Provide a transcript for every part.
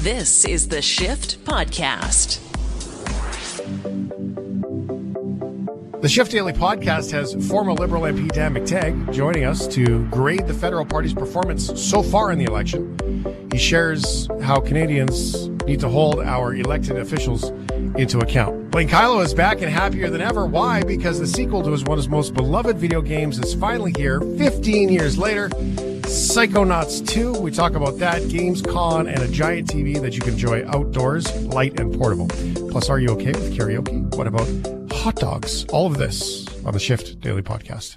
This is the Shift Podcast. The Shift Daily Podcast has former Liberal MP Dan McTagg joining us to grade the federal party's performance so far in the election. He shares how Canadians need to hold our elected officials into account. Blaine Kylo is back and happier than ever. Why? Because the sequel to one of his most beloved video games is finally here 15 years later. Psychonauts 2. We talk about that, Games Con, and a giant TV that you can enjoy outdoors, light and portable. Plus, are you okay with karaoke? What about hot dogs? All of this on the Shift Daily Podcast.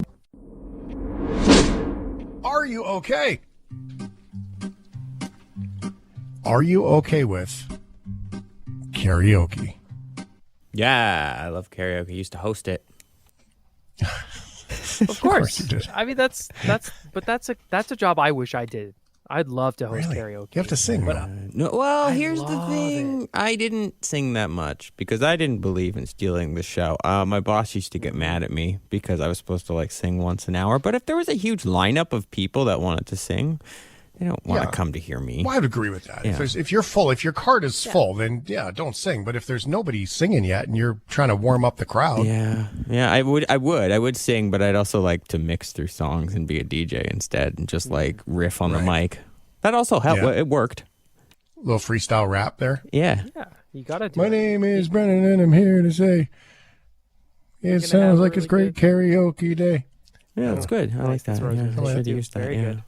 Are you okay? Are you okay with karaoke? Yeah, I love karaoke. I used to host it. Of course. You did. I mean, that's a job I wish I did. I'd love to host karaoke. You have to sing. No, well, here's the love thing. it. I didn't sing that much because I didn't believe in stealing the show. My boss used to get mad at me because I was supposed to sing once an hour. But if there was a huge lineup of people that wanted to sing, they don't want to come to hear me. Well, I would agree with that. Yeah. If you're full, if your card is full, then don't sing. But if there's nobody singing yet and you're trying to warm up the crowd. Yeah, I would sing, but I'd also like to mix through songs and be a DJ instead and just riff on the mic. That also helped. Yeah. It worked. A little freestyle rap there. Yeah. Yeah, you gotta do My it. name is Brennan and I'm here to say it sounds like it's great karaoke day. Yeah, that's good. I like that. That's Yeah, I should Very use that. Very Yeah. good.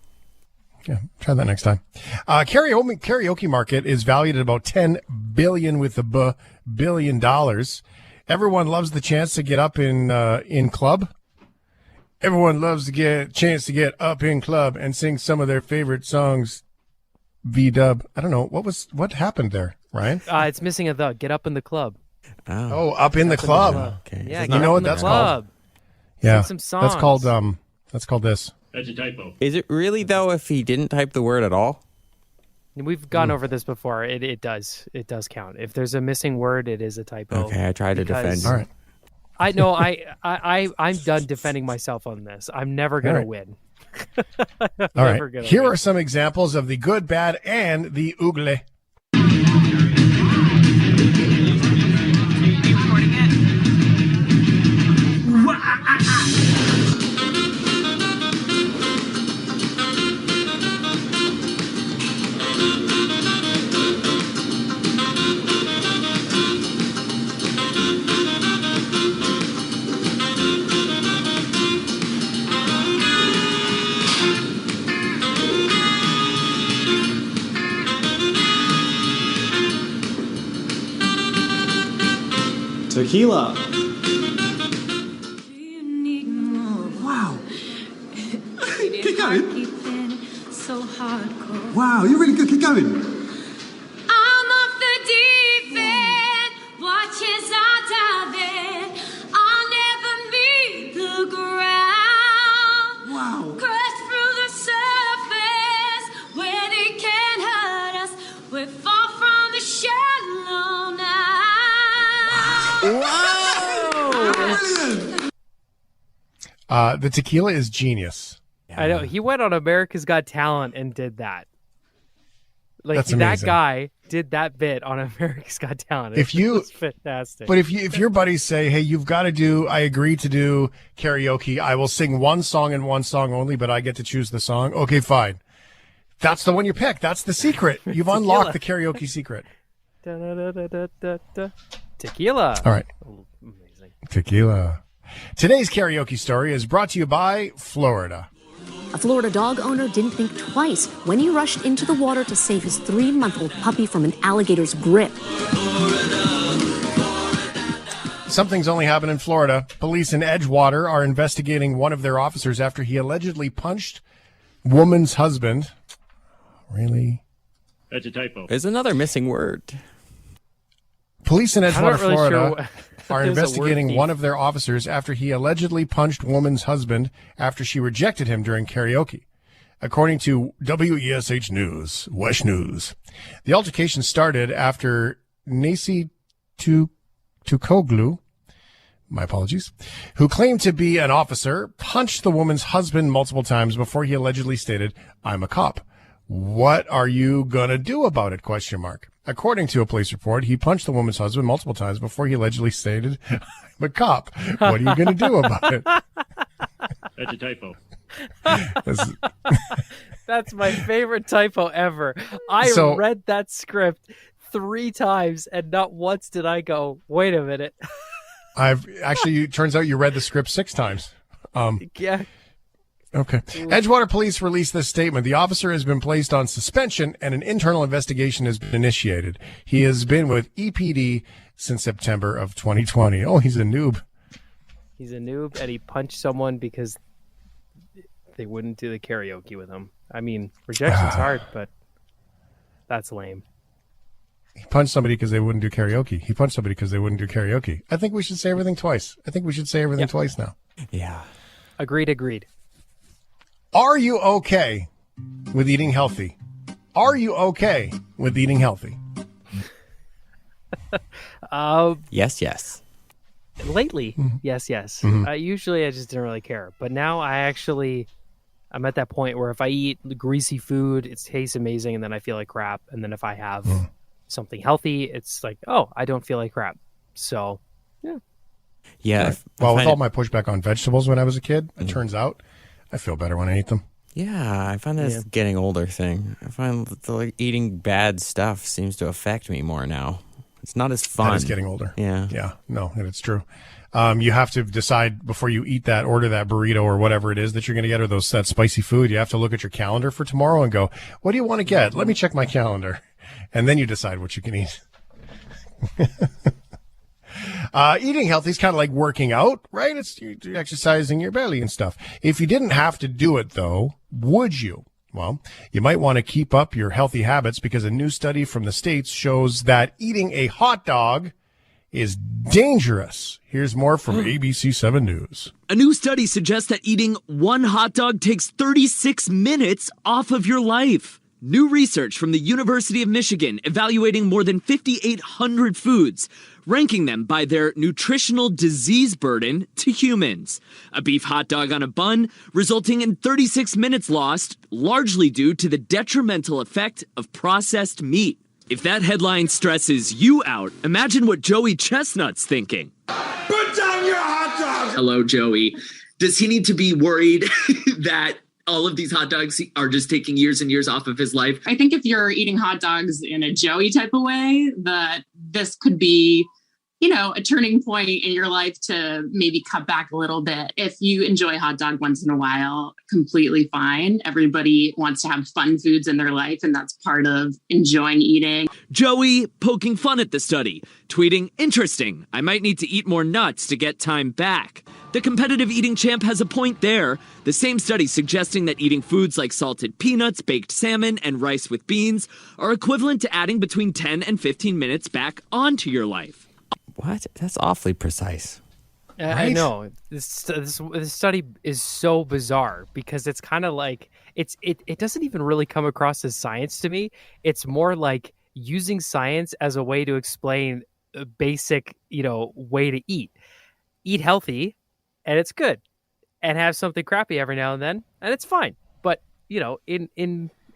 Yeah, try that next time. Karaoke market is valued at about $10 billion with the billion dollars. Everyone loves the chance to get up in club. Everyone loves to get chance to get up in club and sing some of their favorite songs. V-dub. I don't know what happened there, Ryan. It's missing a the. Get up in the club. Oh, up in the club. Okay. Yeah, You know what that's called? Yeah, Sing some songs. That's called this. That's a typo. Is it really, though, if he didn't type the word at all? We've gone over this before. It does count. If there's a missing word, it is a typo. Okay, I tried to defend you. All right. I know. I'm done defending myself on this. I'm never gonna All right. win. All Never right. gonna Here win. are some examples of the good, bad, and the oogle. Tequila. Wow. Keep going. So hardcore. Wow, you're really good. Keep going. I'm off the deep end. Watch as I dive in. I'll never meet the ground. Wow. Crash through the surface where they can't hurt us. We're far from the shallow now. Brilliant. The tequila is genius. I know. He went on America's Got Talent and did that. That's that amazing. guy did that bit on America's Got Talent. If It you- was fantastic. But if your buddies say, "Hey, you've got to do," I agree to do karaoke. I will sing one song and one song only, but I get to choose the song. Okay, fine. That's the one you pick. That's the secret. You've unlocked the karaoke secret. Da-da-da-da-da-da. Tequila. All right. Amazing. Tequila. Today's karaoke story is brought to you by Florida. A Florida dog owner didn't think twice when he rushed into the water to save his 3-month-old puppy from an alligator's grip. Something's only happened in Florida. Police in Edgewater are investigating one of their officers after he allegedly punched woman's husband. Really? That's a typo. There's another missing word. Police in I'm Edgewater, not really Florida, sure are there's a word investigating thief. one of their officers after he allegedly punched woman's husband after she rejected him during karaoke. According to WESH News, Wesh News, the altercation started after Nasi Tukoglu, my apologies, who claimed to be an officer, punched the woman's husband multiple times before he allegedly stated, "I'm a cop." What are you going to do about it? Question mark. According to a police report, he punched the woman's husband multiple times before he allegedly stated, I'm a cop. What are you going to do about it? That's a typo. That's my favorite typo ever. I read that script 3 times and not once did I go, wait a minute. It turns out you read the script 6 times. Yeah. Okay. Edgewater Police released this statement. The officer has been placed on suspension and an internal investigation has been initiated. He has been with EPD since September of 2020. Oh, he's a noob. He's a noob and he punched someone because they wouldn't do the karaoke with him. I mean, rejection's hard, but that's lame. He punched somebody because they wouldn't do karaoke. He punched somebody because they wouldn't do karaoke. I think we should say everything twice. I think we should say everything twice now. Yeah. Agreed. Are you okay with eating healthy? Are you okay with eating healthy? Yes. Lately, yes. Mm-hmm. Usually I just didn't really care. But now I'm at that point where if I eat greasy food, it tastes amazing, and then I feel like crap. And then if I have something healthy, it's like, oh, I don't feel like crap. So, yeah. Yeah. Right. Well, with all my pushback on vegetables when I was a kid, it turns out I feel better when I eat them. Yeah, I find this getting older thing. I find that eating bad stuff seems to affect me more now. It's not as fun. That is getting older. Yeah. Yeah. No, it's true. You have to decide before you eat that, order that burrito or whatever it is that you're going to get, or that spicy food. You have to look at your calendar for tomorrow and go, what do you want to get? Let me check my calendar. And then you decide what you can eat. Eating healthy is kind of like working out, right? It's you're exercising your belly and stuff. If you didn't have to do it, though, would you? Well, you might want to keep up your healthy habits because a new study from the States shows that eating a hot dog is dangerous. Here's more from ABC 7 News. A new study suggests that eating one hot dog takes 36 minutes off of your life. New research from the University of Michigan evaluating more than 5,800 foods, ranking them by their nutritional disease burden to humans. A beef hot dog on a bun, resulting in 36 minutes lost, largely due to the detrimental effect of processed meat. If that headline stresses you out, imagine what Joey Chestnut's thinking. Put down your hot dog! Hello, Joey. Does he need to be worried that all of these hot dogs are just taking years and years off of his life? I think if you're eating hot dogs in a Joey type of way, that this could be, a turning point in your life to maybe cut back a little bit. If you enjoy hot dog once in a while, completely fine. Everybody wants to have fun foods in their life, and that's part of enjoying eating. Joey poking fun at the study, tweeting, "Interesting, I might need to eat more nuts to get time back." The competitive eating champ has a point there. The same study suggesting that eating foods like salted peanuts, baked salmon, and rice with beans are equivalent to adding between 10 and 15 minutes back onto your life. What? That's awfully precise. Right? I know. This study is so bizarre because it's kind of like it doesn't even really come across as science to me. It's more like using science as a way to explain a basic, way to eat. Eat healthy, and it's good. And have something crappy every now and then, and it's fine. But,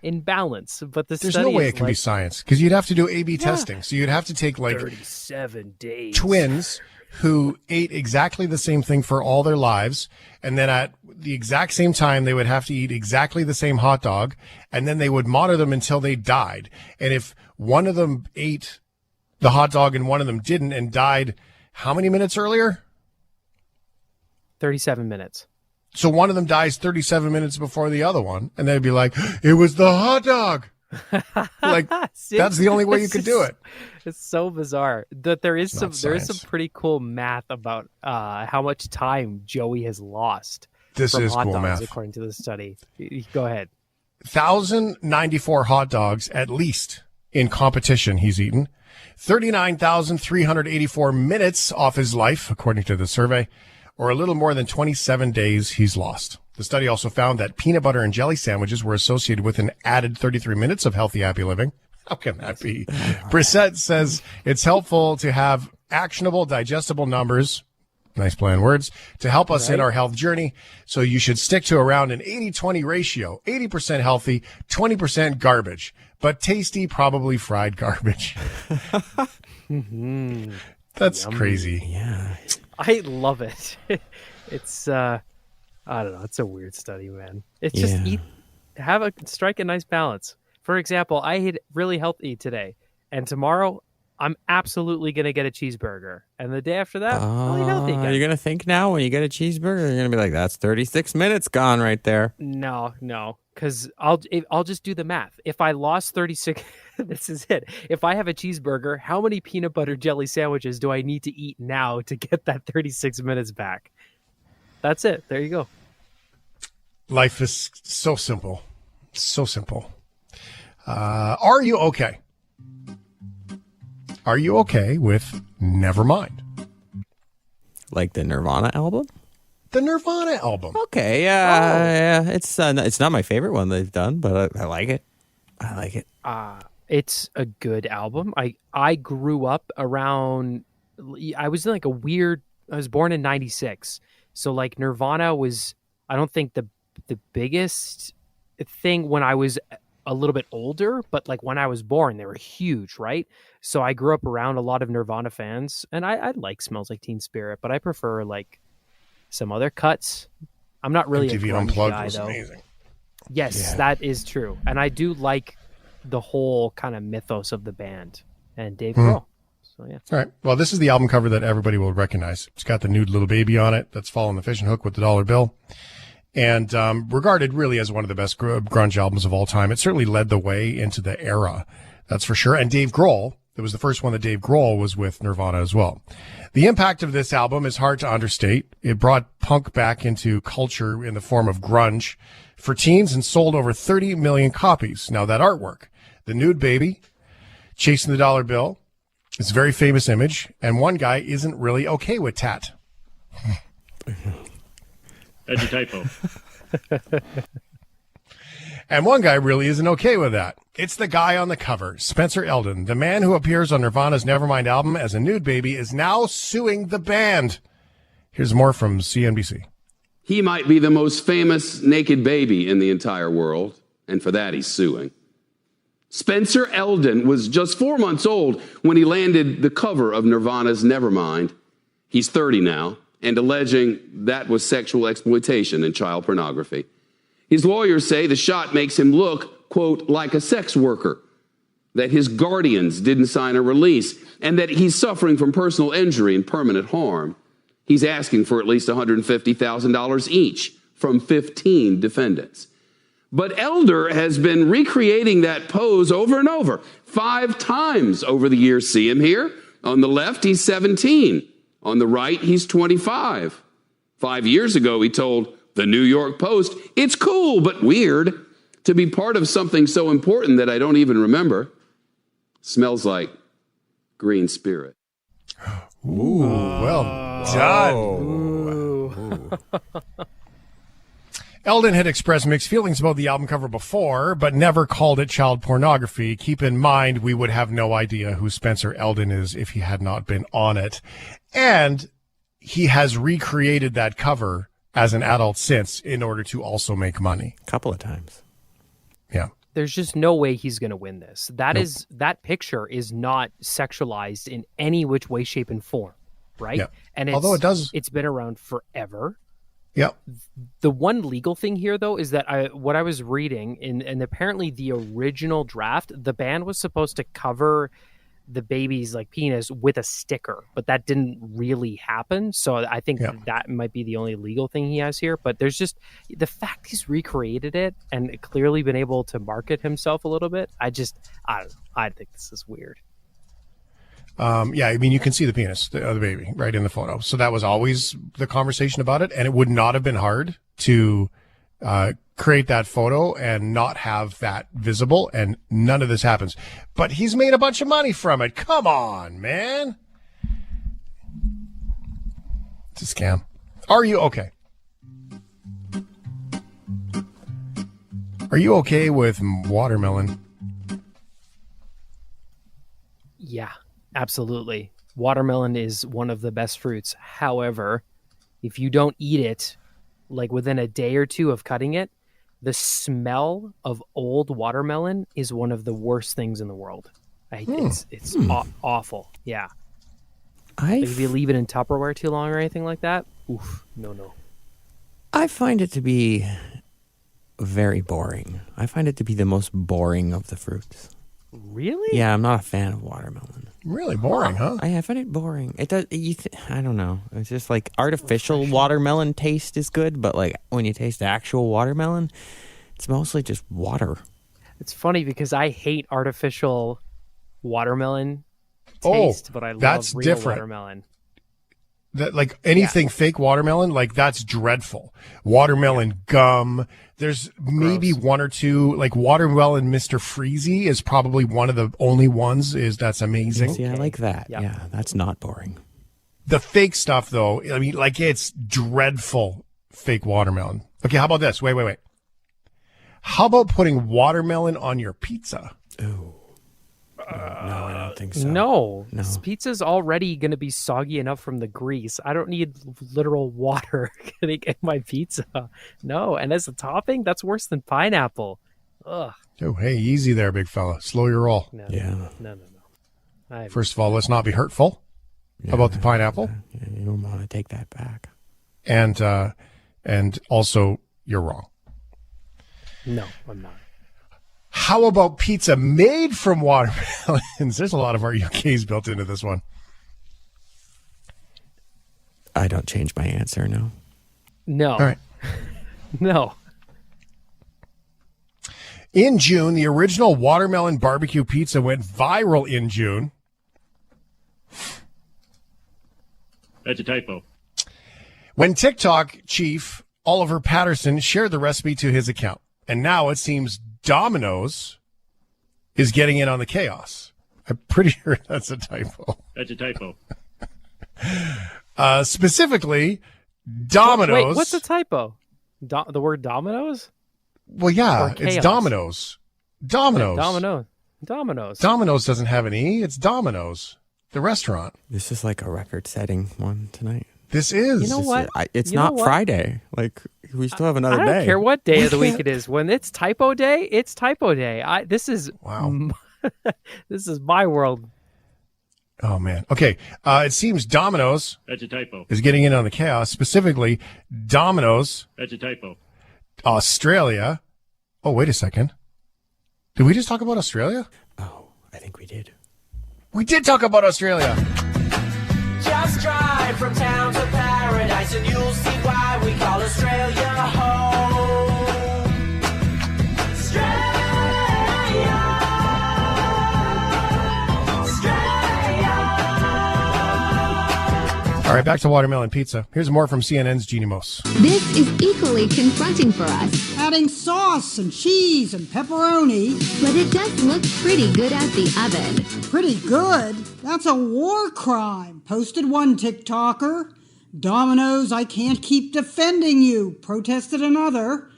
in balance. But there's no way it can be science because you'd have to do A/B testing. So you'd have to take 37 days twins who ate exactly the same thing for all their lives, and then at the exact same time they would have to eat exactly the same hot dog, and then they would monitor them until they died. And if one of them ate the hot dog and one of them didn't and died how many minutes earlier? 37 minutes. So one of them dies 37 minutes before the other one, and they'd be like, it was the hot dog. That's the only way you could do it. It's so bizarre that there is some pretty cool math about how much time Joey has lost. This is hot cool dogs, math. According to the study. Go ahead. 1,094 hot dogs at least in competition he's eaten. 39,384 minutes off his life, according to the survey, or a little more than 27 days he's lost. The study also found that peanut butter and jelly sandwiches were associated with an added 33 minutes of healthy, happy living. How can that be? Brissette says it's helpful to have actionable, digestible numbers. Nice play on words. To help us in Right. our health journey. So you should stick to around an 80-20 ratio. 80% healthy, 20% garbage. But tasty, probably fried garbage. That's crazy. Yeah. I love it. It's I don't know. It's a weird study, man. It's just strike a nice balance. For example, I ate really healthy today, and tomorrow I'm absolutely gonna get a cheeseburger, and the day after that, I'll eat healthy again. You're going to think now when you get a cheeseburger, you're going to be like, that's 36 minutes gone right there. No, because I'll just do the math. If I lost 36, this is it. If I have a cheeseburger, how many peanut butter jelly sandwiches do I need to eat now to get that 36 minutes back? That's it. There you go. Life is so simple. So simple. Are you okay? Are you okay with Nevermind? Like the Nirvana album? The Nirvana album. Okay, yeah. It's not my favorite one they've done, but I like it. I like it. It's a good album. I grew up around. I was in like a weird. I was born in '96, so like Nirvana was. I don't think the biggest thing when I was a little bit older, but like when I was born, they were huge, right? So I grew up around a lot of Nirvana fans, and I like Smells Like Teen Spirit, but I prefer like some other cuts. I'm not really MTV a grunge Unplugged guy, was though. amazing. Yes, that is true, and I do like the whole kind of mythos of the band and Dave Grohl. So yeah. All right. Well, this is the album cover that everybody will recognize. It's got the nude little baby on it that's following the fishing hook with the dollar bill. And regarded really as one of the best grunge albums of all time. It certainly led the way into the era, that's for sure. And Dave Grohl, it was the first one that Dave Grohl was with Nirvana as well. The impact of this album is hard to understate. It brought punk back into culture in the form of grunge for teens and sold over 30 million copies. Now that artwork, the nude baby, chasing the dollar bill, it's a very famous image. And one guy isn't really okay with tat. That's a typo. And one guy really isn't okay with that. It's the guy on the cover, Spencer Eldon. The man who appears on Nirvana's Nevermind album as a nude baby is now suing the band. Here's more from CNBC. He might be the most famous naked baby in the entire world, and for that he's suing. Spencer Eldon was just 4 months old when he landed the cover of Nirvana's Nevermind. He's 30 now, and alleging that was sexual exploitation and child pornography. His lawyers say the shot makes him look, quote, like a sex worker, that his guardians didn't sign a release, and that he's suffering from personal injury and permanent harm. He's asking for at least $150,000 each from 15 defendants. But Elder has been recreating that pose over and over, 5 times over the years. See him here? On the left, he's 17. On the right, he's 25. 5 years ago, he told the New York Post, "It's cool, but weird to be part of something so important that I don't even remember. Smells like green spirit." Ooh, well done. Eldon had expressed mixed feelings about the album cover before, but never called it child pornography. Keep in mind, we would have no idea who Spencer Eldon is if he had not been on it. And he has recreated that cover as an adult since in order to also make money. A couple of times. Yeah. There's just no way he's going to win this. That picture is not sexualized in any which way, shape, and form, right? Yeah. And although it's been around forever. Yeah. The one legal thing here, though, is that what I was reading, and apparently the original draft, the band was supposed to cover the baby's like penis with a sticker, but that didn't really happen. So I think that might be the only legal thing he has here. But there's just the fact he's recreated it and clearly been able to market himself a little bit. I don't know. I think this is weird. Yeah, I mean, you can see the penis of the baby right in the photo. So that was always the conversation about it. And it would not have been hard to create that photo and not have that visible. And none of this happens. But he's made a bunch of money from it. Come on, man. It's a scam. Are you okay? Are you okay with watermelon? Yeah. Absolutely. watermelon is one of the best fruits. However, if you don't eat it, like within a day or two of cutting it, the smell of old watermelon is one of the worst things in the world. It's awful. Yeah. Like if you leave it in Tupperware too long or anything like that, oof, no. I find it to be very boring. I find it to be the most boring of the fruits. Really? Yeah, I'm not a fan of watermelon. Really boring, huh? I find it boring. It does. I don't know. It's just like artificial watermelon taste is good, but like when you taste actual watermelon, it's mostly just water. It's funny because I hate artificial watermelon taste, but I love real watermelon. That like anything fake watermelon, like that's dreadful. Watermelon gum. There's maybe one or two, like watermelon Mr. Freezy is probably one of the only ones. That's amazing. Yeah, I like that. Yep. Yeah, that's not boring. The fake stuff, though, I mean, like it's dreadful fake watermelon. Okay, how about this? Wait. How about putting watermelon on your pizza? Ooh. No, I don't think so. No. This pizza's already going to be soggy enough from the grease. I don't need literal water getting in my pizza. No, and as a topping, that's worse than pineapple. Ugh. Oh, hey, easy there, big fella. Slow your roll. No. First of all, let's not be hurtful about the pineapple. You don't want to take that back. And also, you're wrong. No, I'm not. How about pizza made from watermelons? There's a lot of RUKs built into this one. I don't change my answer, no. No. All right. No. In June, the original watermelon barbecue pizza went viral in June. That's a typo. When TikTok chief Oliver Patterson shared the recipe to his account. And now it seems Domino's is getting in on the chaos. I'm pretty sure that's a typo. That's a typo. Specifically, Domino's. Wait, what's a typo? The word Domino's? Well, yeah, it's Domino's. Domino's. Domino's. Domino's doesn't have an E. It's Domino's, the restaurant. This is like a record-setting one tonight. This is. You know what? It's not Friday. Like, we still have another day. I don't care what day of the week it is. When it's typo day, it's typo day. This is this is my world. Oh, man. Okay. It seems Domino's That's a typo. is getting in on the chaos. Specifically, Domino's. That's a typo. Australia. Oh, wait a second. Did we just talk about Australia? Oh, I think we did. We did talk about Australia. Just drive from town to paradise and you'll see why we call Australia home. Australia. All right, back to watermelon pizza. Here's more from CNN's Jeannie Mose. This is equally confronting for us. Adding sauce and cheese and pepperoni. But it does look pretty good at the oven. Pretty good? That's a war crime, posted one TikToker. Domino's, I can't keep defending you, protested another.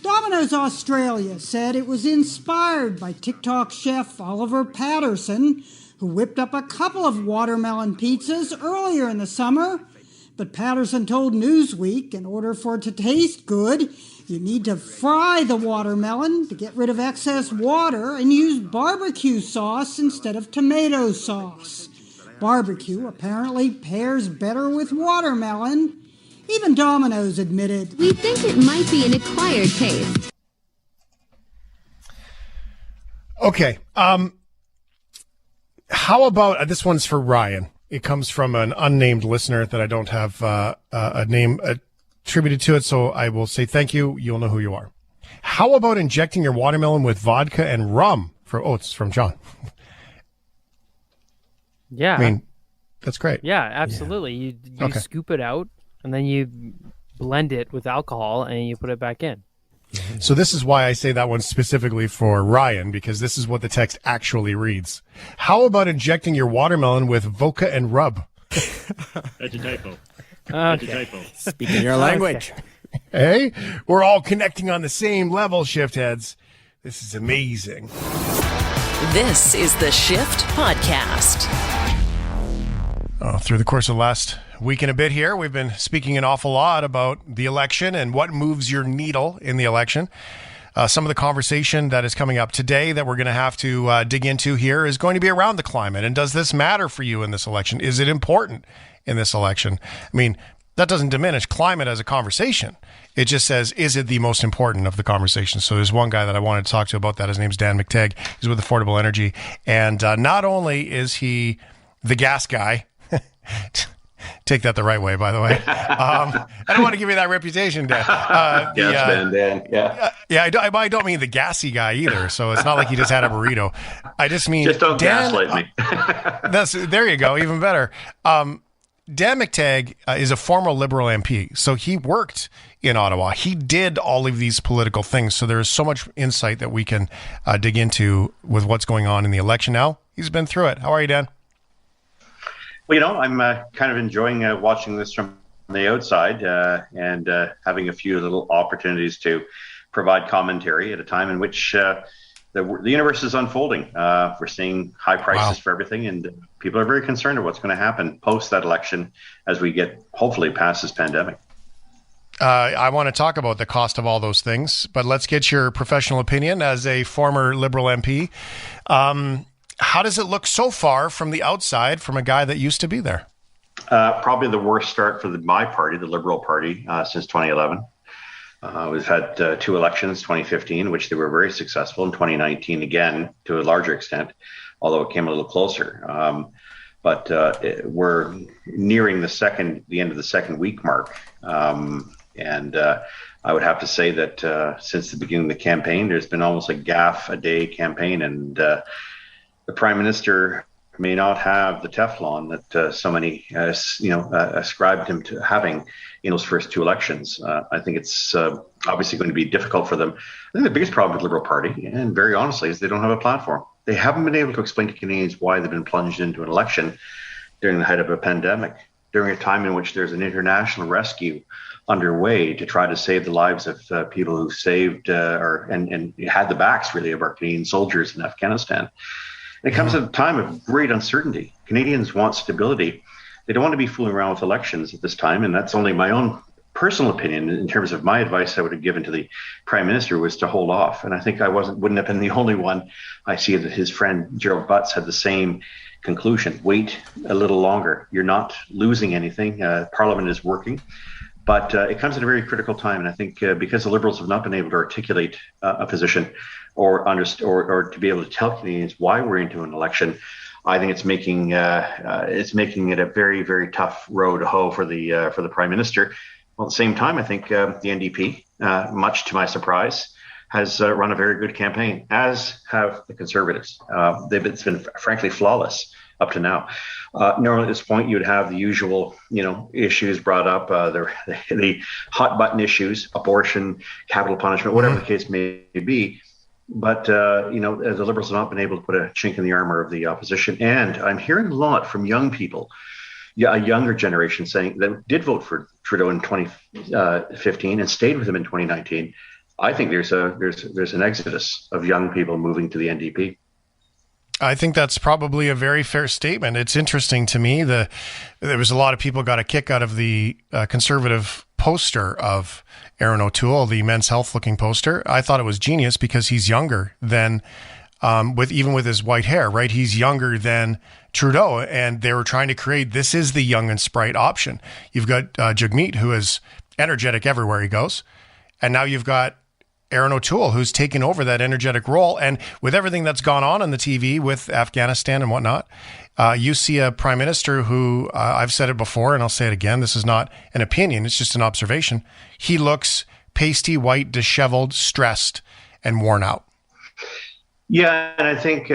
Domino's Australia said it was inspired by TikTok chef Oliver Patterson, who whipped up a couple of watermelon pizzas earlier in the summer. But Patterson told Newsweek in order for it to taste good, you need to fry the watermelon to get rid of excess water and use barbecue sauce instead of tomato sauce. Barbecue apparently pairs better with watermelon. Even Domino's admitted. We think it might be an acquired taste. Okay. How about this one's for Ryan? It comes from an unnamed listener that I don't have a name attributed to it, so I will say thank you. You'll know who you are. How about injecting your watermelon with vodka and rum? It's from John. Yeah. I mean, that's great. Yeah, absolutely. Yeah. You scoop it out, and then you blend it with alcohol, and you put it back in. So this is why I say that one specifically for Ryan, because this is what the text actually reads. How about injecting your watermelon with vodka and rub? That's a typo. Okay. That's a typo. Speaking your language. Hey, we're all connecting on the same level, shift heads. This is amazing. This is the Shift Podcast. Through the course of the last week and a bit here, we've been speaking an awful lot about the election and what moves your needle in the election. Some of the conversation that is coming up today that we're going to have to dig into here is going to be around the climate. And does this matter for you in this election? Is it important in this election? I mean, that doesn't diminish climate as a conversation. It just says, is it the most important of the conversation? So there's one guy that I wanted to talk to about that. His name's Dan McTeague. He's with Affordable Energy. And not only is he the gas guy, take that the right way, by the way. I don't want to give you that reputation, Dan. Gas man, Dan. Yeah. I don't mean the gassy guy either. So it's not like he just had a burrito. I just mean just don't Dan, gaslight me. There you go. Even better. Dan McTeague is a former Liberal MP, so he worked in Ottawa. He did all of these political things, so there is so much insight that we can dig into with what's going on in the election now. He's been through it. How are you, Dan? Well, I'm kind of enjoying watching this from the outside and having a few little opportunities to provide commentary at a time in which the universe is unfolding. We're seeing high prices for everything, and people are very concerned of what's going to happen post that election as we get hopefully past this pandemic. I want to talk about the cost of all those things, but let's get your professional opinion as a former Liberal MP. How does it look so far from the outside from a guy that used to be there? Probably the worst start for my party, the Liberal Party, since 2011. We've had two elections, 2015, which they were very successful, in 2019 again to a larger extent, although it came a little closer. But we're nearing the end of the second week mark. And I would have to say that since the beginning of the campaign, there's been almost a gaffe a day campaign, and the Prime Minister may not have the Teflon that so many, ascribed him to having in those first two elections. I think it's obviously going to be difficult for them. I think the biggest problem with the Liberal Party, and very honestly, is they don't have a platform. They haven't been able to explain to Canadians why they've been plunged into an election during the height of a pandemic, during a time in which there's an international rescue underway to try to save the lives of people who saved and had the backs, really, of our Canadian soldiers in Afghanistan. It comes at a time of great uncertainty. Canadians want stability. They don't want to be fooling around with elections at this time, and that's only my own personal opinion. In terms of my advice I would have given to the Prime Minister was to hold off, and I think I wouldn't have been the only one. I see that his friend Gerald Butts had the same conclusion. Wait a little longer. You're not losing anything. Parliament is working. But it comes at a very critical time, and I think because the Liberals have not been able to articulate a position or to be able to tell Canadians why we're into an election, I think it's making it a very, very tough road to hoe for the Prime Minister. Well, at the same time, I think the NDP, much to my surprise, has run a very good campaign, as have the Conservatives. It's been frankly flawless up to now. Normally at this point, you'd have the usual, issues brought up, the hot button issues, abortion, capital punishment, whatever the case may be. But, the Liberals have not been able to put a chink in the armor of the opposition. And I'm hearing a lot from young people, a younger generation, saying that did vote for Trudeau in 2015 and stayed with him in 2019. I think there's an exodus of young people moving to the NDP. I think that's probably a very fair statement. It's interesting to me there was a lot of people got a kick out of the Conservative poster of Aaron O'Toole, the Men's Health looking poster. I thought it was genius because he's younger than, even with his white hair, right? He's younger than Trudeau, and they were trying to create, this is the young and sprite option. You've got Jagmeet, who is energetic everywhere he goes, and now you've got Aaron O'Toole, who's taken over that energetic role. And with everything that's gone on the TV with Afghanistan and whatnot, you see a Prime Minister who, I've said it before and I'll say it again, this is not an opinion, it's just an observation. He looks pasty white, disheveled, stressed, and worn out. Yeah, and I think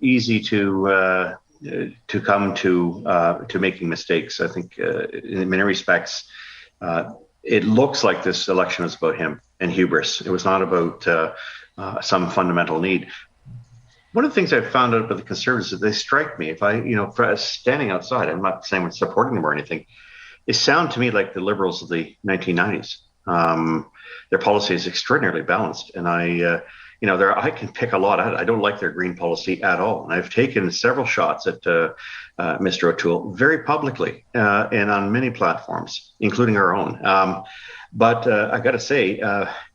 easy to come to making mistakes. I think in many respects, it looks like this election is about him and hubris. It was not about some fundamental need. One of the things I've found out about the Conservatives is they strike me, if I, standing outside, I'm not saying we're supporting them or anything, they sound to me like the Liberals of the 1990s. Their policy is extraordinarily balanced. And I I can pick a lot. I don't like their green policy at all. And I've taken several shots at Mr. O'Toole very publicly and on many platforms, including our own. But I got to say,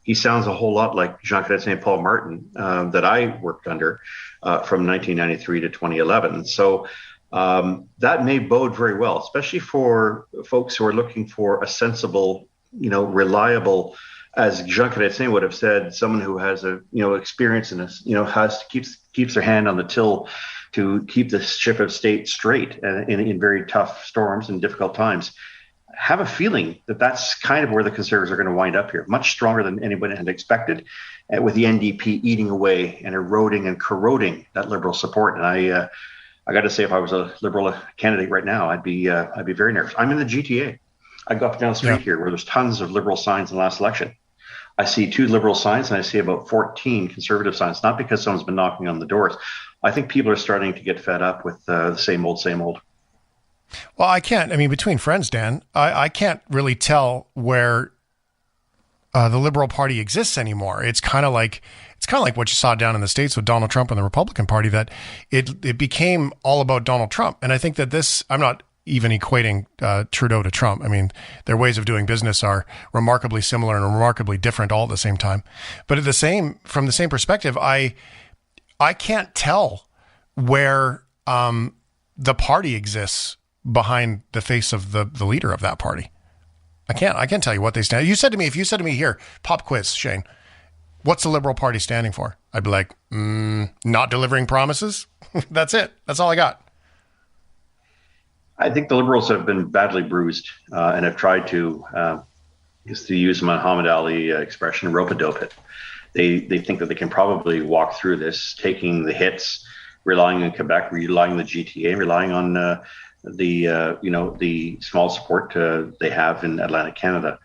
he sounds a whole lot like Jean-Chrétien St. Paul Martin that I worked under from 1993 to 2011. So that may bode very well, especially for folks who are looking for a sensible, reliable, as Jean-Chrétien would have said, someone who has experience in this, keeps their hand on the till to keep the ship of state straight in very tough storms and difficult times. Have a feeling that that's kind of where the Conservatives are going to wind up here, much stronger than anybody had expected, with the NDP eating away and eroding and corroding that Liberal support. And I got to say, if I was a Liberal candidate right now, I'd be very nervous. I'm in the GTA. I go up and down the street here where there's tons of Liberal signs in the last election. I see 2 Liberal signs and I see about 14 Conservative signs, not because someone's been knocking on the doors. I think people are starting to get fed up with the same old, same old. Well, between friends, Dan, I can't really tell where the Liberal Party exists anymore. It's kind of like what you saw down in the States with Donald Trump and the Republican Party, that it became all about Donald Trump. And I think that I'm not even equating Trudeau to Trump. I mean, their ways of doing business are remarkably similar and remarkably different all at the same time. But from the same perspective, I can't tell where the party exists behind the face of the leader of that party. I can't tell you what they stand. If you said to me, here, pop quiz, Shane, what's the Liberal Party standing for? I'd be like, not delivering promises. That's it. That's all I got. I think the Liberals have been badly bruised and have tried to use Muhammad Ali expression, rope-a-dope it. They think that they can probably walk through this, taking the hits, relying on Quebec, relying on the GTA, relying on the small support they have in Atlantic Canada.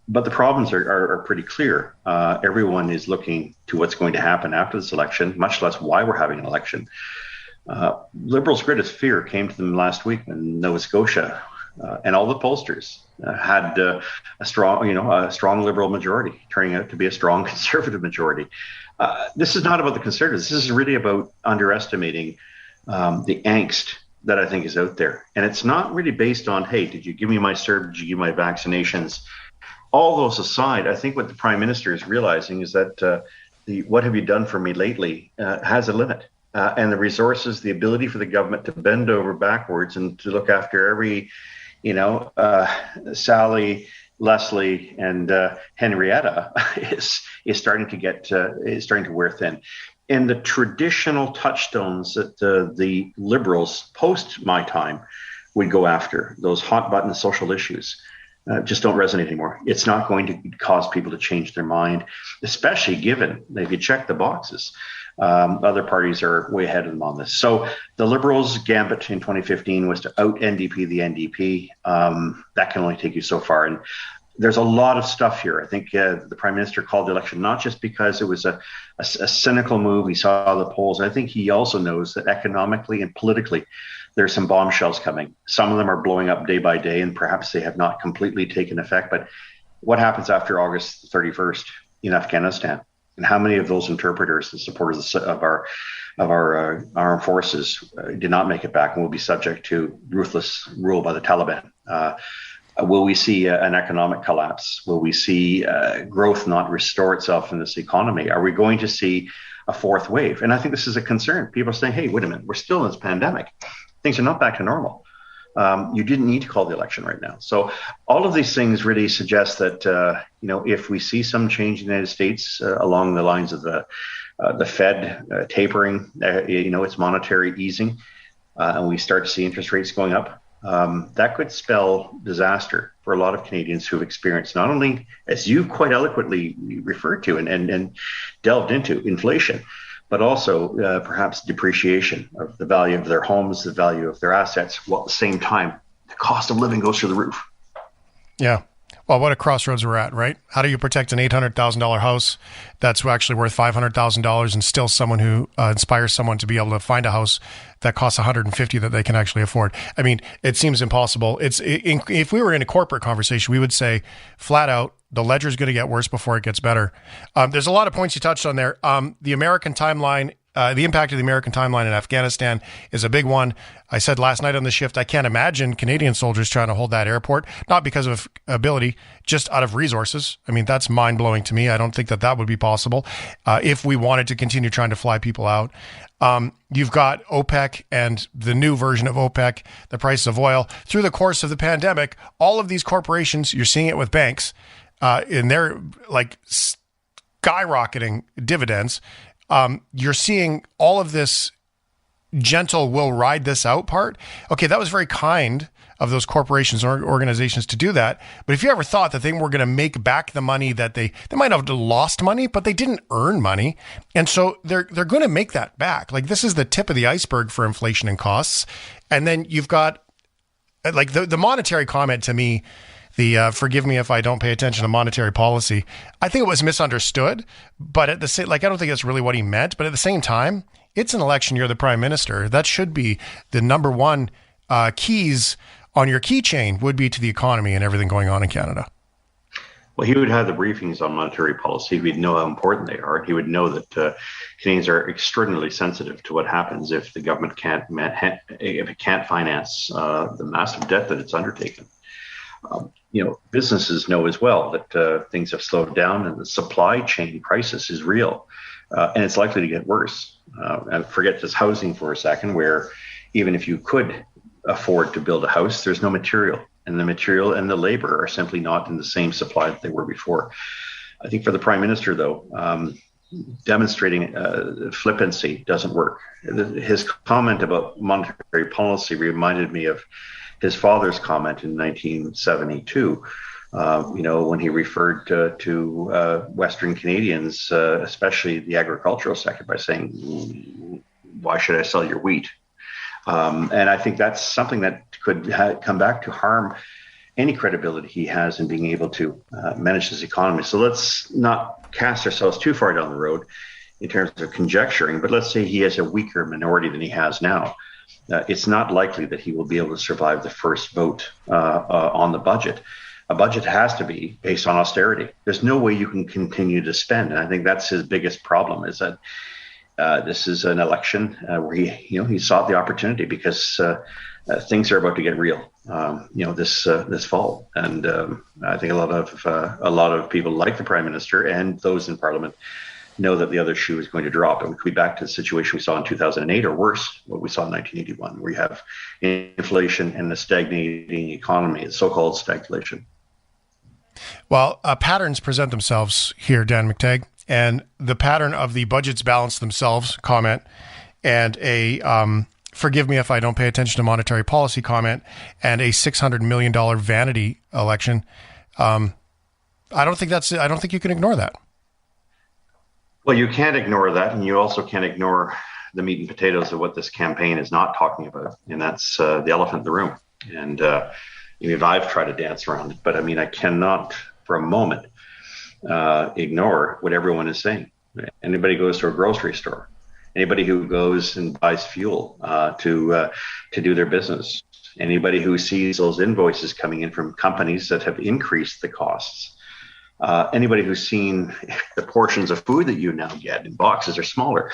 But the problems are pretty clear. Everyone is looking to what's going to happen after this election, much less why we're having an election. Liberals' greatest fear came to them last week in Nova Scotia, and all the pollsters had a strong Liberal majority turning out to be a strong Conservative majority. This is not about the Conservatives. This is really about underestimating the angst that I think is out there. And it's not really based on, hey, did you give me my CERB? Did you give me my vaccinations? All those aside, I think what the Prime Minister is realizing is that the what have you done for me lately has a limit. And the resources, the ability for the government to bend over backwards and to look after every, Sally, Leslie, and Henrietta is starting to wear thin. And the traditional touchstones that the Liberals post my time would go after, those hot button social issues, just don't resonate anymore. It's not going to cause people to change their mind, especially given that if you check the boxes, other parties are way ahead of them on this. So the Liberals' gambit in 2015 was to out NDP the NDP. That can only take you so far. And there's a lot of stuff here. I think the Prime Minister called the election not just because it was a cynical move. He saw the polls. I think he also knows that economically and politically, there's some bombshells coming. Some of them are blowing up day by day, and perhaps they have not completely taken effect. But what happens after August 31st in Afghanistan? And how many of those interpreters and supporters of our armed forces did not make it back and will be subject to ruthless rule by the Taliban? Will we see an economic collapse? Will we see growth not restore itself in this economy? Are we going to see a fourth wave? And I think this is a concern. People are saying, hey, wait a minute, we're still in this pandemic. Things are not back to normal. You didn't need to call the election right now. So all of these things really suggest that, if we see some change in the United States along the lines of the Fed tapering, its monetary easing, and we start to see interest rates going up, that could spell disaster for a lot of Canadians who've experienced not only, as you quite eloquently referred to and delved into, inflation, but also perhaps depreciation of the value of their homes, the value of their assets, while at the same time, the cost of living goes through the roof. Yeah. Well, what a crossroads we're at, right? How do you protect an $800,000 house that's actually worth $500,000 and still someone who inspires someone to be able to find a house that costs $150,000 that they can actually afford? I mean, it seems impossible. If we were in a corporate conversation, we would say flat out, the ledger's going to get worse before it gets better. There's a lot of points you touched on there. The American timeline. The impact of the American timeline in Afghanistan is a big one. I said last night on the shift, I can't imagine Canadian soldiers trying to hold that airport, not because of ability, just out of resources. I mean, that's mind-blowing to me. I don't think that would be possible if we wanted to continue trying to fly people out. You've got OPEC and the new version of OPEC, the price of oil. Through the course of the pandemic, all of these corporations, you're seeing it with banks, in their like skyrocketing dividends. You're seeing all of this gentle, we'll ride this out part. Okay, that was very kind of those corporations or organizations to do that. But if you ever thought that they were going to make back the money that they might have lost money, but they didn't earn money. And so they're going to make that back. Like, this is the tip of the iceberg for inflation and costs. And then you've got like the monetary comment to me, forgive me if I don't pay attention to monetary policy. I think it was misunderstood, but at the same, I don't think that's really what he meant. But at the same time, it's an election. You're the prime minister. That should be the number one keys on your keychain would be to the economy and everything going on in Canada. Well, he would have the briefings on monetary policy. He'd know how important they are. He would know that Canadians are extraordinarily sensitive to what happens if the government can't finance the massive debt that it's undertaken. Businesses know as well that things have slowed down and the supply chain crisis is real, and it's likely to get worse. And forget just housing for a second, where even if you could afford to build a house, there's no material, and the material and the labor are simply not in the same supply that they were before. I think for the Prime Minister, though, demonstrating flippancy doesn't work. His comment about monetary policy reminded me of his father's comment in 1972, when he referred to Western Canadians, especially the agricultural sector, by saying, "Why should I sell your wheat?" And I think that's something that could come back to harm any credibility he has in being able to manage this economy. So let's not cast ourselves too far down the road in terms of conjecturing, but let's say he has a weaker minority than he has now. It's not likely that he will be able to survive the first vote on the budget. A budget has to be based on austerity. There's no way you can continue to spend. And I think that's his biggest problem, is that this is an election where he sought the opportunity because things are about to get real, this fall. And I think a lot of people like the Prime Minister and those in Parliament know that the other shoe is going to drop, and we could be back to the situation we saw in 2008, or worse, what we saw in 1981, where you have inflation and a stagnating economy, so-called stagflation. Well, patterns present themselves here, Dan McTagg, and the pattern of the budgets balance themselves comment and a forgive me if I don't pay attention to monetary policy comment and a $600 million vanity election. I don't think you can ignore that. Well, you can't ignore that, and you also can't ignore the meat and potatoes of what this campaign is not talking about, and that's the elephant in the room. And I've tried to dance around it, but I cannot for a moment ignore what everyone is saying. Anybody goes to a grocery store, anybody who goes and buys fuel to do their business, anybody who sees those invoices coming in from companies that have increased the costs. Anybody who's seen the portions of food that you now get in boxes are smaller.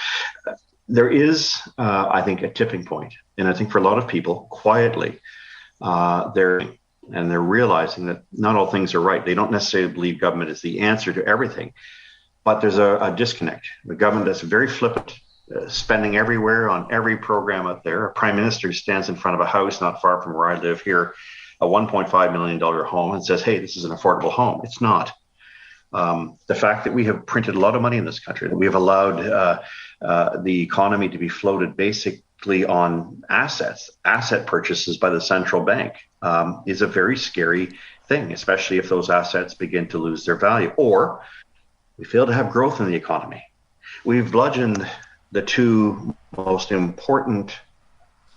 There is, I think, a tipping point. And I think for a lot of people, quietly, they're realizing that not all things are right. They don't necessarily believe government is the answer to everything. But there's a disconnect. The government is very flippant, spending everywhere on every program out there. A prime minister who stands in front of a house not far from where I live here, a $1.5 million home, and says, hey, this is an affordable home. It's not. The fact that we have printed a lot of money in this country, that we have allowed the economy to be floated basically on asset purchases by the central bank, is a very scary thing, especially if those assets begin to lose their value, or we fail to have growth in the economy. We've bludgeoned the two most important